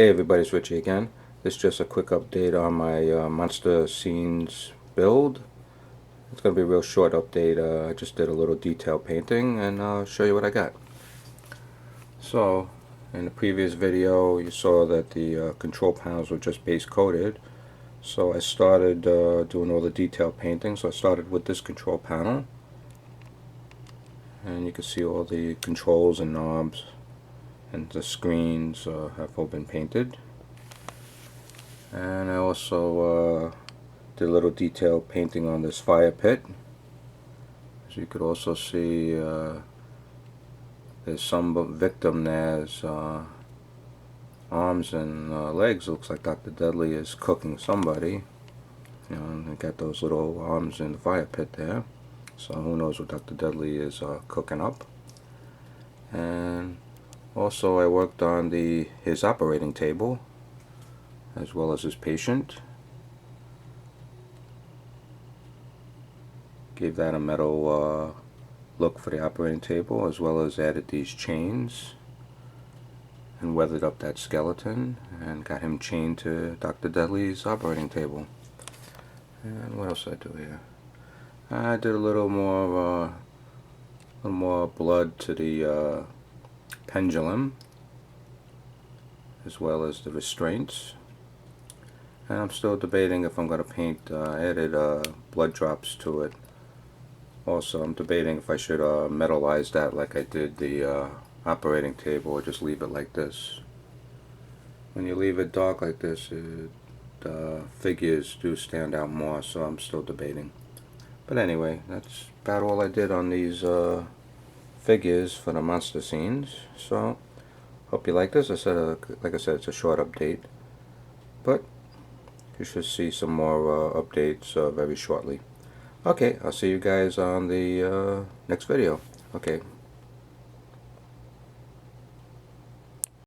Hey everybody, it's Richie again. This is just a quick update on my Monster Scenes build. It's going to be a real short update. I just did a little detail painting and I'll show you what I got. So, in the previous video you saw that the control panels were just base coated. So I started doing all the detail painting. So I started with this control panel. And you can see all the controls and knobs and the screens have all been painted. And I also did a little detail painting on this fire pit. As you could also see, there's some victim there's arms and legs. Looks like Dr. Deadly is cooking somebody. You know, and they got those little arms in the fire pit there. So who knows what Dr. Deadly is cooking up. And also I worked on his operating table as well as his patient. Gave that a metal look for the operating table, as well as added these chains and weathered up that skeleton and got him chained to Dr. Deadly's operating table. And what else did I do here? I did a little more blood to the pendulum, as well as the restraints. And I'm still debating if I'm going to paint added blood drops to it. Also, I'm debating if I should metalize that like I did the operating table, or just leave it like this. When you leave it dark like this, the figures do stand out more, so I'm still debating. But anyway, that's about all I did on these figures for the monster scenes. So, hope you like this. Like I said, it's a short update. But you should see some more updates very shortly. Okay, I'll see you guys on the next video. Okay,